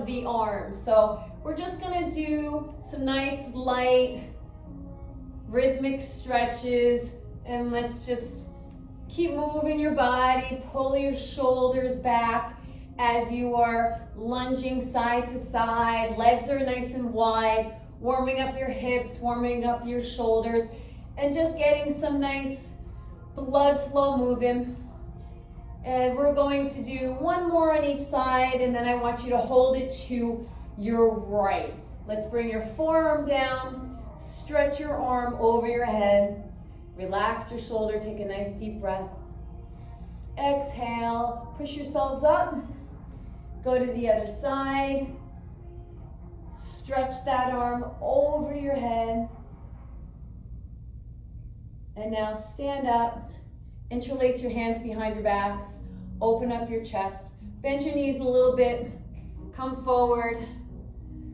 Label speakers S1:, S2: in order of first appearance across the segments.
S1: the arms. So we're just gonna do some nice light rhythmic stretches, and let's just keep moving your body. Pull your shoulders back as you are lunging side to side. Legs are nice and wide, warming up your hips, warming up your shoulders, and just getting some nice blood flow moving. And we're going to do one more on each side, and then I want you to hold it to your right. Let's bring your forearm down, stretch your arm over your head, relax your shoulder, take a nice deep breath. Exhale, push yourselves up, go to the other side, stretch that arm over your head, and now stand up, interlace your hands behind your backs, open up your chest, bend your knees a little bit, come forward,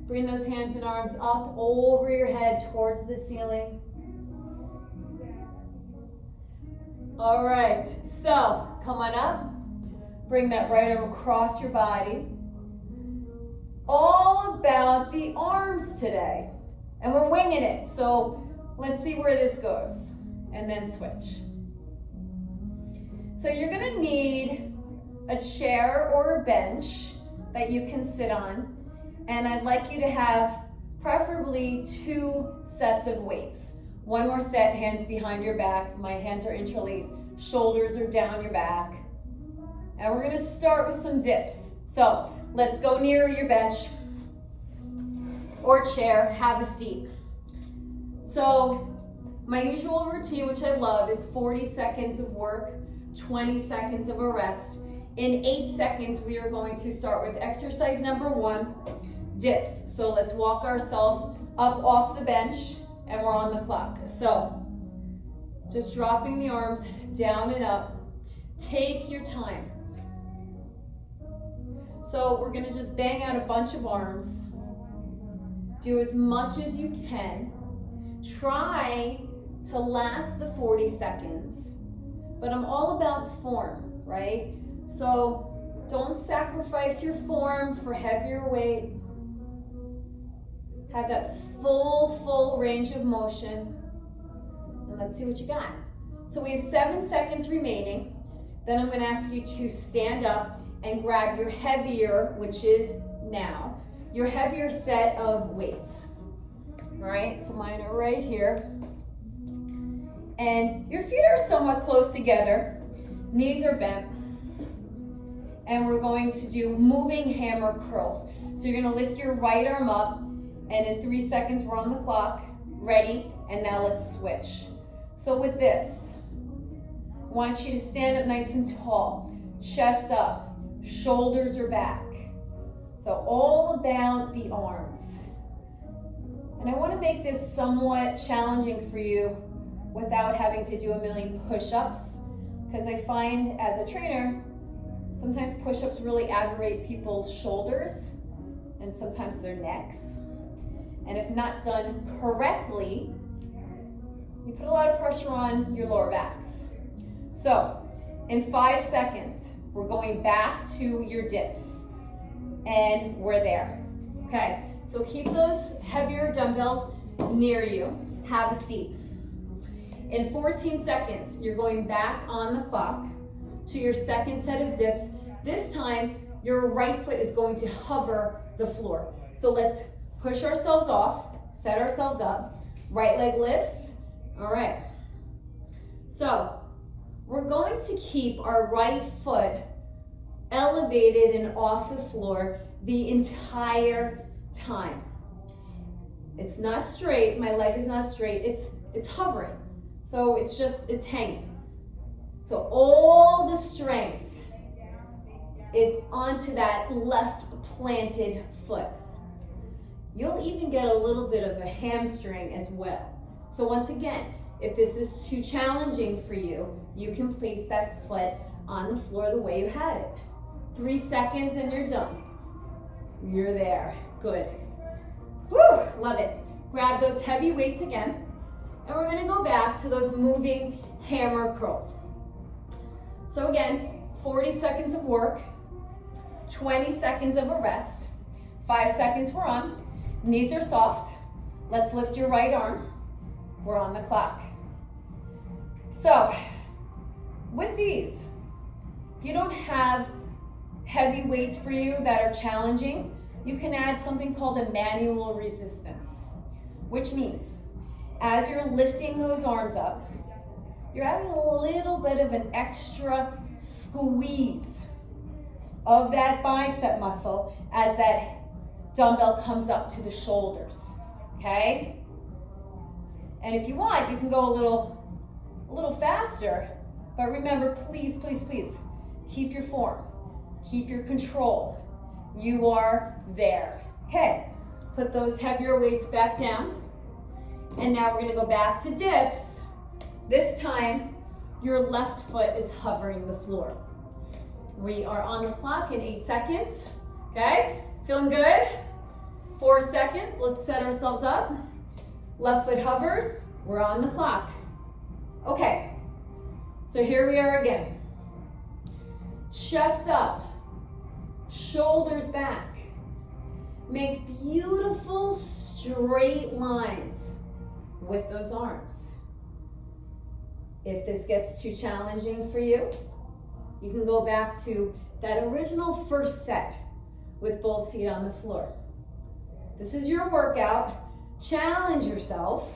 S1: bring those hands and arms up over your head towards the ceiling. All right, so come on up, bring that right arm across your body. All about the arms today, and we're winging it, so let's see where this goes, and then switch. So you're gonna need a chair or a bench that you can sit on, and I'd like you to have preferably 2 sets of weights. One more set, hands behind your back. My hands are interlaced, shoulders are down your back. And we're gonna start with some dips. So let's go near your bench or chair, have a seat. So my usual routine, which I love, is 40 seconds of work, 20 seconds of a rest. In 8 seconds, we are going to start with exercise number 1, dips. So let's walk ourselves up off the bench, and we're on the clock. So just dropping the arms down and up. Take your time. So we're gonna just bang out a bunch of arms. Do as much as you can. Try to last the 40 seconds, but I'm all about form, right? So don't sacrifice your form for heavier weight. Have that full range of motion, and let's see what you got. So we have 7 seconds remaining. Then I'm gonna ask you to stand up and grab your heavier, which is now, your heavier set of weights. All right, so mine are right here. And your feet are somewhat close together, knees are bent. And we're going to do moving hammer curls. So you're gonna lift your right arm up, and in 3 seconds, we're on the clock, ready, and now let's switch. So with this, I want you to stand up nice and tall, chest up, shoulders are back. So all about the arms. And I want to make this somewhat challenging for you without having to do a million push-ups, because I find as a trainer, sometimes push-ups really aggravate people's shoulders and sometimes their necks. And if not done correctly, you put a lot of pressure on your lower backs. So in 5 seconds, we're going back to your dips, and we're there. Okay, so keep those heavier dumbbells near you. Have a seat. In 14 seconds, you're going back on the clock to your second set of dips. This time, your right foot is going to hover the floor. So let's push ourselves off, set ourselves up. Right leg lifts. All right. So we're going to keep our right foot elevated and off the floor the entire time. It's not straight. My leg is not straight. It's hovering. So it's hanging. So all the strength is onto that left planted foot. You'll even get a little bit of a hamstring as well. So once again, if this is too challenging for you, you can place that foot on the floor the way you had it. 3 seconds and you're done. You're there. Good. Woo, love it. Grab those heavy weights again, and we're gonna go back to those moving hammer curls. So again, 40 seconds of work, 20 seconds of a rest, 5 seconds, we're on. Knees are soft. Let's lift your right arm. We're on the clock. So, with these, if you don't have heavy weights for you that are challenging, you can add something called a manual resistance, which means as you're lifting those arms up, you're adding a little bit of an extra squeeze of that bicep muscle as that dumbbell comes up to the shoulders, okay? And if you want, you can go a little faster, but remember, please, please, please, keep your form, keep your control. You are there. Okay, put those heavier weights back down. And now we're gonna go back to dips. This time, your left foot is hovering the floor. We are on the clock in 8 seconds. Okay, feeling good? 4 seconds, let's set ourselves up. Left foot hovers, we're on the clock. Okay, so here we are again. Chest up, shoulders back. Make beautiful straight lines with those arms. If this gets too challenging for you, you can go back to that original first set with both feet on the floor. This is your workout. Challenge yourself.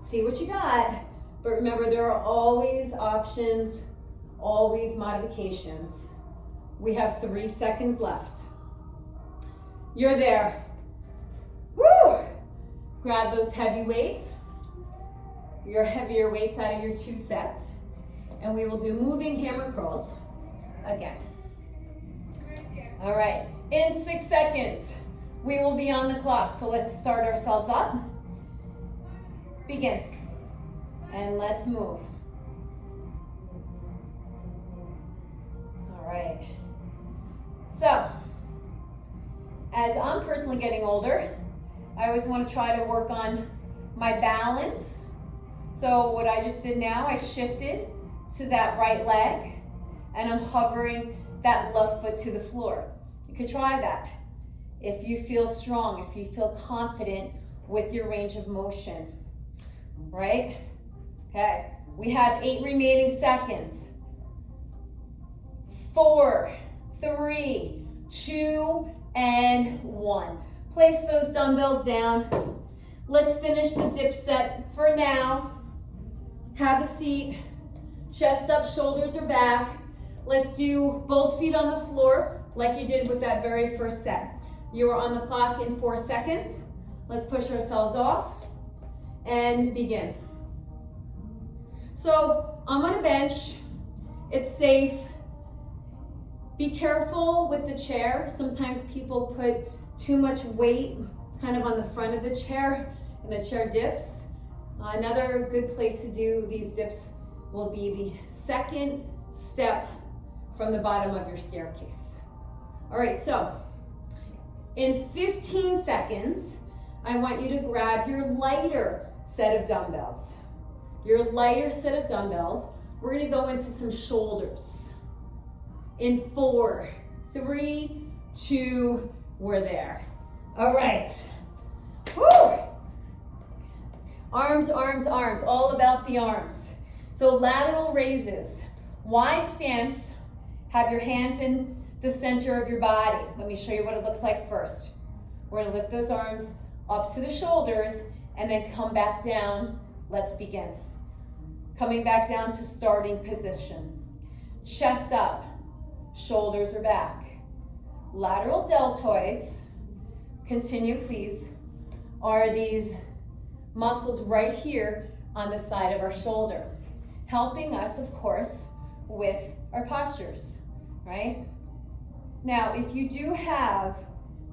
S1: See what you got. But remember, there are always options, always modifications. We have 3 seconds left. You're there. Woo! Grab those heavy weights, your heavier weights out of your 2 sets, and we will do moving hammer curls again. All right, in 6 seconds, we will be on the clock. So let's start ourselves up. Begin, and let's move. All right. So, as I'm personally getting older, I always want to try to work on my balance. So what I just did now, I shifted to that right leg, and I'm hovering that left foot to the floor. You could try that. If you feel strong, if you feel confident with your range of motion, right? Okay, we have 8 remaining seconds. 4, 3, 2, and 1. Place those dumbbells down. Let's finish the dip set for now. Have a seat. Chest up, shoulders are back. Let's do both feet on the floor like you did with that very first set. You are on the clock in 4 seconds. Let's push ourselves off and begin. So I'm on a bench. It's safe. Be careful with the chair. Sometimes people put too much weight kind of on the front of the chair and the chair dips. Another good place to do these dips will be the second step from the bottom of your staircase. All right, so in 15 seconds, I want you to grab your lighter set of dumbbells. Your lighter set of dumbbells, we're gonna go into some shoulders. In 4, 3, 2, we're there. All right. Woo! Arms, arms, arms, all about the arms. So lateral raises, wide stance, have your hands in the center of your body. Let me show you what it looks like first. We're gonna lift those arms up to the shoulders and then come back down. Let's begin. Coming back down to starting position. Chest up, shoulders are back. Lateral deltoids, continue please, are these muscles right here on the side of our shoulder, helping us, of course, with our postures, right? Now, if you do have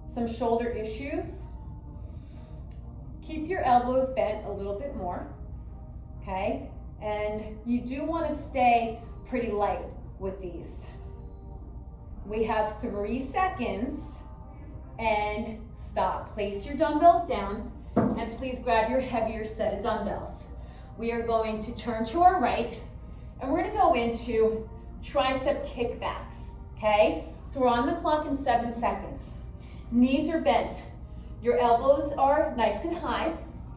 S1: some shoulder issues, keep your elbows bent a little bit more, okay? And you do want to stay pretty light with these. We have 3 seconds and stop. Place your dumbbells down and please grab your heavier set of dumbbells. We are going to turn to our right and we're gonna go into tricep kickbacks, okay? So we're on the clock in 7 seconds. Knees are bent. Your elbows are nice and high,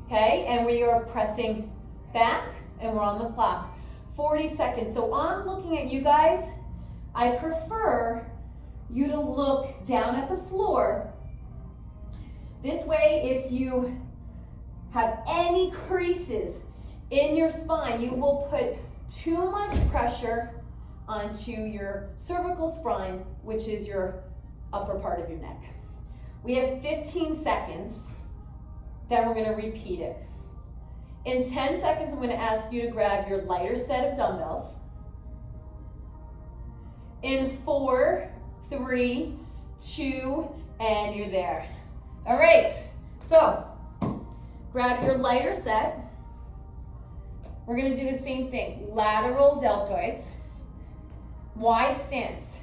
S1: okay? And we are pressing back and we're on the clock. 40 seconds. So I'm looking at you guys. I prefer you to look down at the floor. This way, if you have any creases in your spine, you will put too much pressure onto your cervical spine, which is your upper part of your neck. We have 15 seconds, then we're gonna repeat it. In 10 seconds, I'm gonna ask you to grab your lighter set of dumbbells. In 4, 3, 2, and you're there. All right, so grab your lighter set. We're gonna do the same thing, lateral deltoids, wide stance.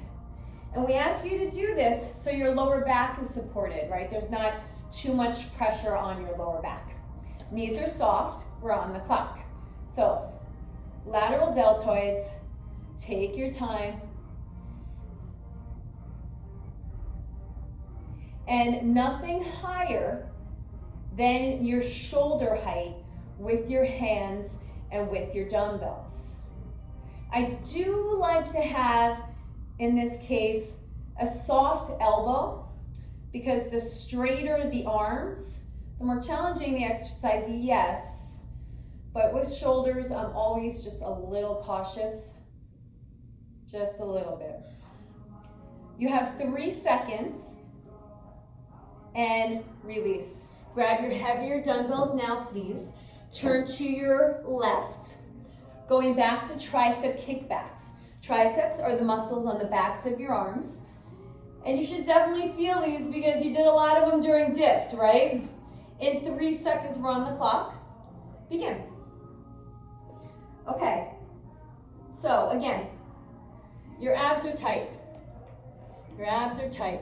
S1: And we ask you to do this so your lower back is supported, right? There's not too much pressure on your lower back. Knees are soft, we're on the clock. So, lateral deltoids, take your time. And nothing higher than your shoulder height with your hands and with your dumbbells. I do like to have, in this case, a soft elbow, because the straighter the arms, the more challenging the exercise, yes. But with shoulders, I'm always just a little cautious, just a little bit. You have 3 seconds and release. Grab your heavier dumbbells now, please. Turn to your left. Going back to tricep kickbacks. Triceps are the muscles on the backs of your arms. And you should definitely feel these because you did a lot of them during dips, right? In 3 seconds, we're on the clock. Begin. Okay. So again, your abs are tight. Your abs are tight.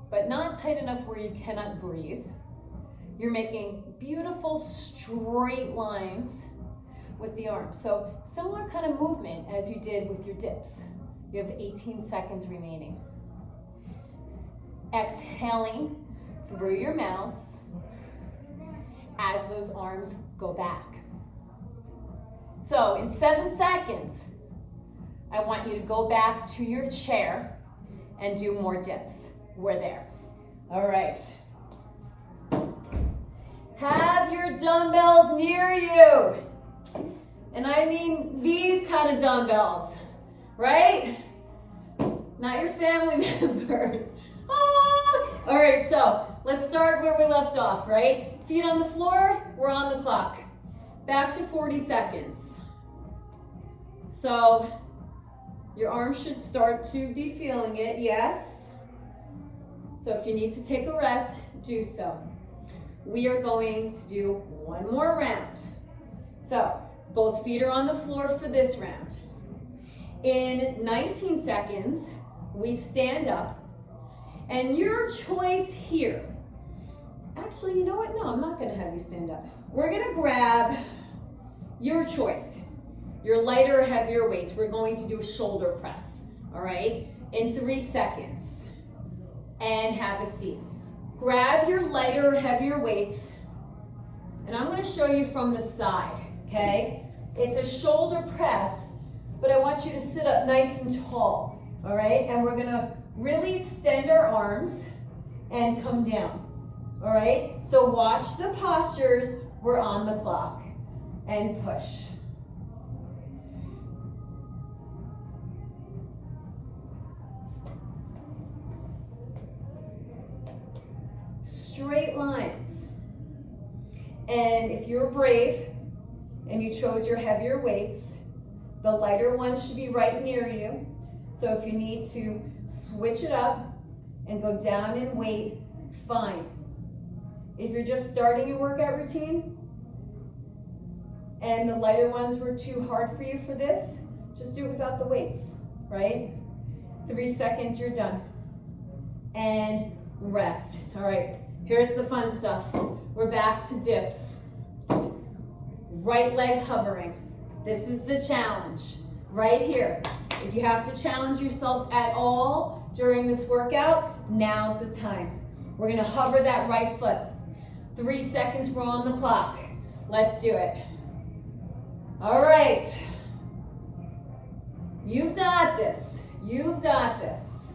S1: But not tight enough where you cannot breathe. You're making beautiful straight lines with the arms. So similar kind of movement as you did with your dips. You have 18 seconds remaining. Exhaling through your mouths as those arms go back. So in 7 seconds, I want you to go back to your chair and do more dips. We're there. All right. Have your dumbbells near you. And I mean these kind of dumbbells, right? Not your family members. Ah! All right, so let's start where we left off, right? Feet on the floor, we're on the clock. Back to 40 seconds. So your arms should start to be feeling it, yes? So if you need to take a rest, do so. We are going to do one more round. So both feet are on the floor for this round. In 19 seconds, we stand up. And your choice here, actually, you know what? No, I'm not gonna have you stand up. We're gonna grab your choice, your lighter or heavier weights. We're going to do a shoulder press, all right? In 3 seconds. And have a seat. Grab your lighter or heavier weights, and I'm gonna show you from the side, okay? It's a shoulder press, but I want you to sit up nice and tall, all right? And we're gonna really extend our arms and come down, all right? So watch the postures, we're on the clock, and push. Straight lines. And if you're brave and you chose your heavier weights, the lighter ones should be right near you. So if you need to switch it up and go down in weight, fine. If you're just starting your workout routine and the lighter ones were too hard for you for this, just do it without the weights, right? 3 seconds, you're done. And rest. All right. Here's the fun stuff. We're back to dips. Right leg hovering. This is the challenge. right here. If you have to challenge yourself at all during this workout, now's the time. We're gonna hover that right foot. 3 seconds, we're on the clock. Let's do it. All right. You've got this. You've got this.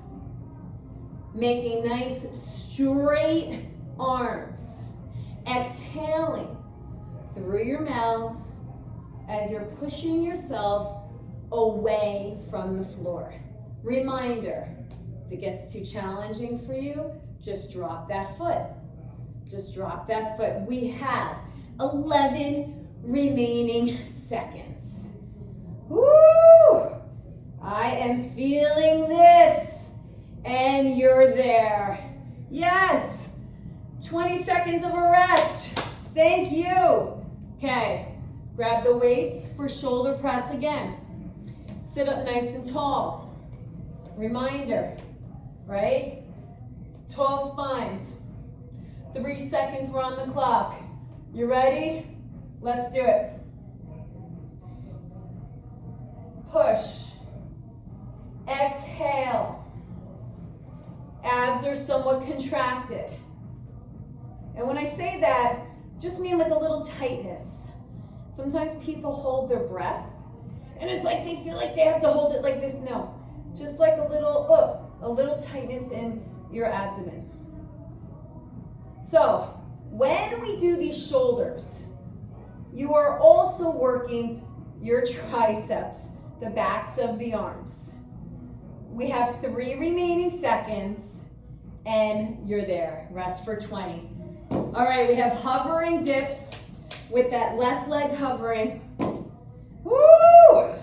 S1: Making nice straight arms. Exhaling through your mouths as you're pushing yourself away from the floor. Reminder, if it gets too challenging for you, just drop that foot. Just drop that foot. We have 11 remaining seconds. Woo! I am feeling this. And you're there. Yes. 20 seconds of a rest. Thank you. Okay. Grab the weights for shoulder press again. Sit up nice and tall. Reminder, right? Tall spines. 3 seconds, we're on the clock. You ready? Let's do it. Push. Exhale. Abs are somewhat contracted. And when I say that, just mean like a little tightness. Sometimes people hold their breath, and it's like they feel like they have to hold it like this. No, just like a little tightness in your abdomen. So when we do these shoulders, you are also working your triceps, the backs of the arms. We have 3 remaining seconds, and you're there. Rest for 20. All right, we have hovering dips with that left leg hovering. Woo!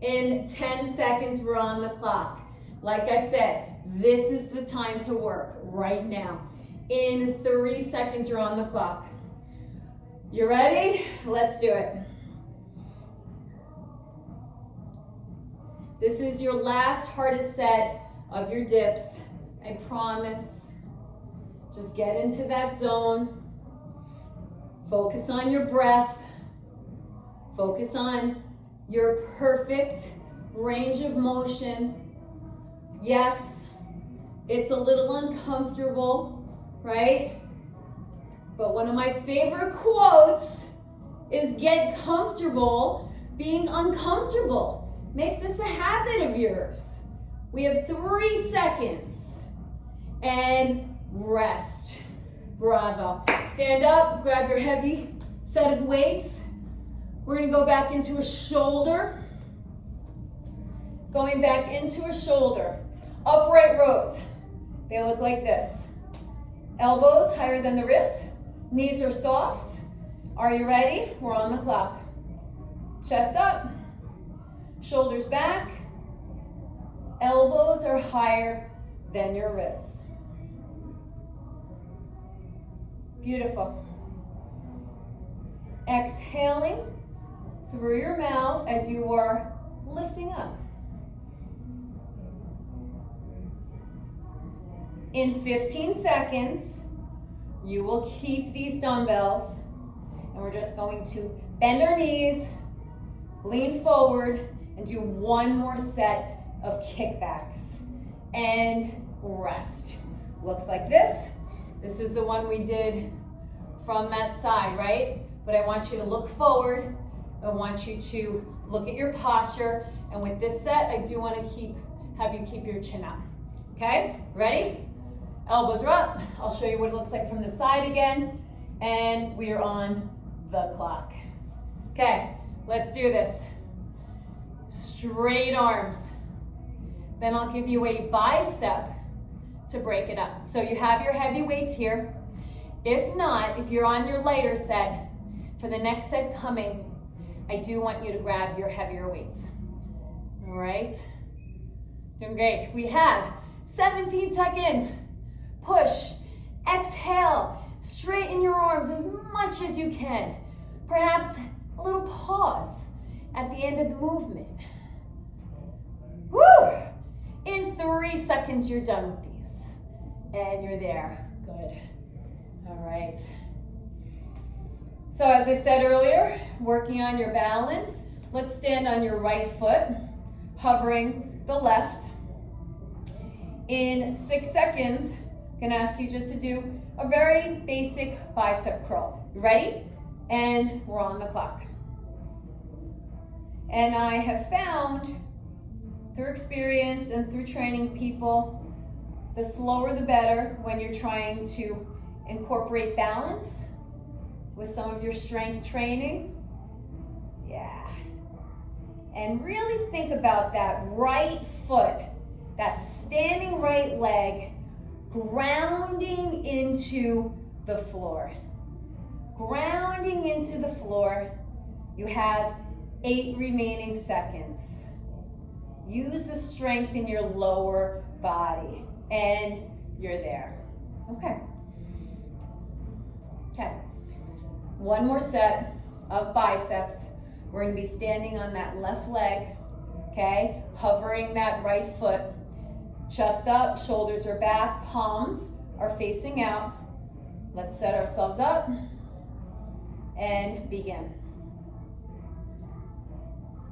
S1: In 10 seconds, we're on the clock. Like I said, this is the time to work right now. In 3 seconds, you're on the clock. You ready? Let's do it. This is your last hardest set of your dips. I promise. Just get into that zone. Focus on your breath. Focus on your perfect range of motion. Yes, it's a little uncomfortable, right? But one of my favorite quotes is get comfortable being uncomfortable. Make this a habit of yours. We have 3 seconds. And rest. Bravo. Stand up, grab your heavy set of weights. We're gonna go back into a shoulder. Going back into a shoulder. Upright rows. They look like this. Elbows higher than the wrist. Knees are soft. Are you ready? We're on the clock. Chest up. Shoulders back. Elbows are higher than your wrists. Beautiful. Exhaling through your mouth as you are lifting up. In 15 seconds, you will keep these dumbbells, and we're just going to bend our knees, lean forward, and do 1 more set of kickbacks. And rest. Looks like this. This is the one we did from that side, right? But I want you to look forward. I want you to look at your posture. And with this set, I do want to have you keep your chin up. Okay, ready? Elbows are up. I'll show you what it looks like from the side again. And we are on the clock. Okay, let's do this. Straight arms. Then I'll give you a bicep to break it up. So you have your heavy weights here. If not, if you're on your lighter set, for the next set coming, I do want you to grab your heavier weights. All right? Doing great. We have 17 seconds. Push, exhale, straighten your arms as much as you can. Perhaps a little pause at the end of the movement. Woo! In 3 seconds, you're done with these. And you're there. Good. All right. So as I said earlier, working on your balance, let's stand on your right foot, hovering the left. In 6 seconds, I'm gonna ask you just to do a very basic bicep curl. You ready? And we're on the clock. And I have found through experience and through training people, the slower the better when you're trying to incorporate balance with some of your strength training. Yeah. And really think about that right foot, that standing right leg, grounding into the floor. Grounding into the floor. You have 8 remaining seconds. Use the strength in your lower body, and you're there. Okay. Okay. One more set of biceps. We're gonna be standing on that left leg, okay? Hovering that right foot. Chest up, shoulders are back, palms are facing out. Let's set ourselves up and begin.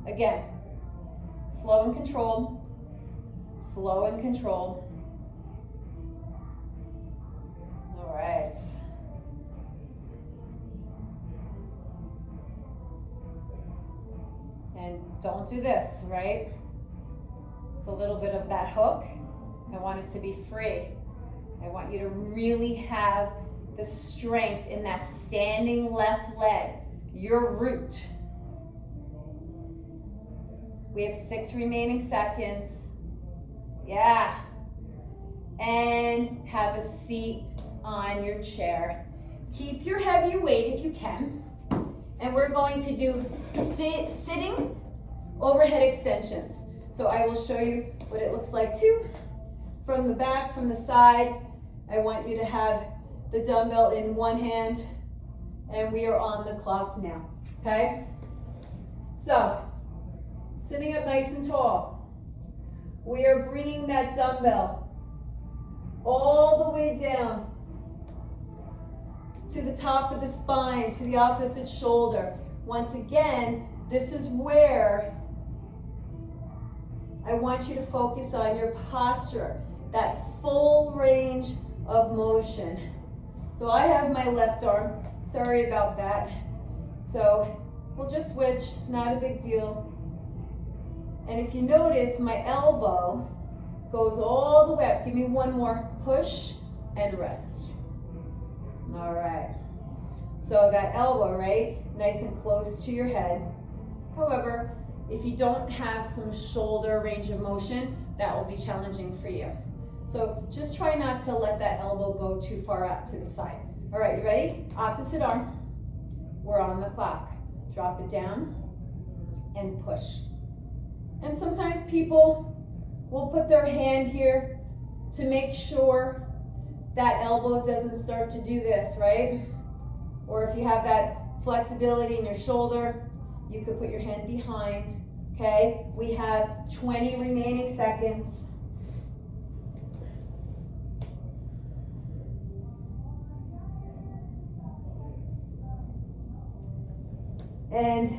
S1: Again, slow and controlled, slow and controlled. All right. And don't do this, right? It's a little bit of that hook. I want it to be free. I want you to really have the strength in that standing left leg, your root. We have 6 remaining seconds. Yeah. And have a seat on your chair. Keep your heavy weight if you can. And we're going to do sitting overhead extensions. So I will show you what it looks like too. From the back, from the side, I want you to have the dumbbell in one hand, and we are on the clock now, okay? So, sitting up nice and tall. We are bringing that dumbbell all the way down to the top of the spine, to the opposite shoulder. Once again, this is where I want you to focus on your posture, that full range of motion. So I have my left arm, sorry about that. So we'll just switch, not a big deal. And if you notice, my elbow goes all the way up. Give me one more push and rest. All right. So that elbow, right, nice and close to your head. However, if you don't have some shoulder range of motion, that will be challenging for you. So just try not to let that elbow go too far out to the side. All right, you ready? Opposite arm. We're on the clock. Drop it down and push. And sometimes people will put their hand here to make sure that elbow doesn't start to do this, right? Or if you have that flexibility in your shoulder, you could put your hand behind, okay? We have 20 remaining seconds. And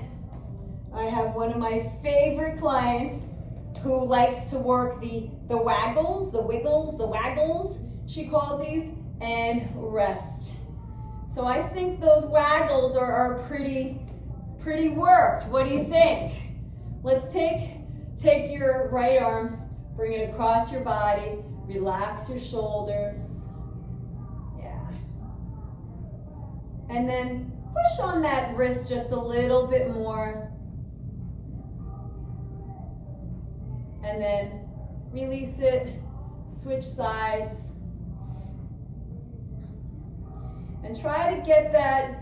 S1: I have one of my favorite clients who likes to work the waggles, the wiggles, the waggles, she calls these, and rest. So I think those waggles are pretty worked. What do you think? Let's take your right arm, bring it across your body, relax your shoulders. Yeah. And then push on that wrist just a little bit more. And then release it, switch sides. And try to get that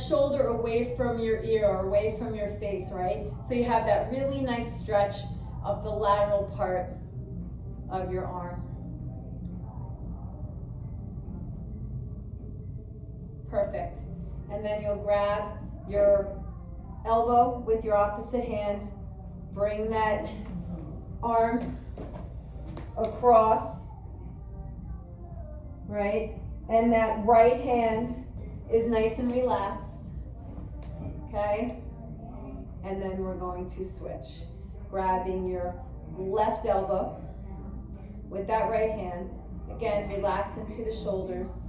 S1: shoulder away from your ear or away from your face, right? So you have that really nice stretch of the lateral part of your arm. Perfect. And then you'll grab your elbow with your opposite hand, bring that arm across, right? And that right hand is nice and relaxed, okay? and then we're going to switch. Grabbing your left elbow with that right hand. Again, relax into the shoulders.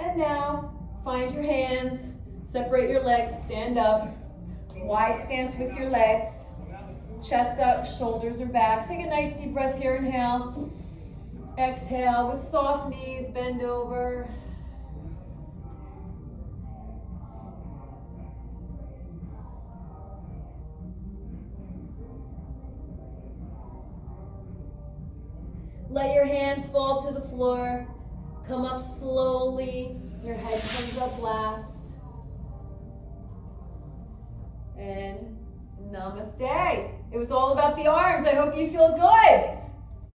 S1: And now, find your hands, separate your legs, stand up. Wide stance with your legs. Chest up, shoulders are back. Take a nice deep breath here, inhale. Exhale with soft knees, bend over. Let your hands fall to the floor. Come up slowly. Your head comes up last. And namaste. It was all about the arms. I hope you feel good.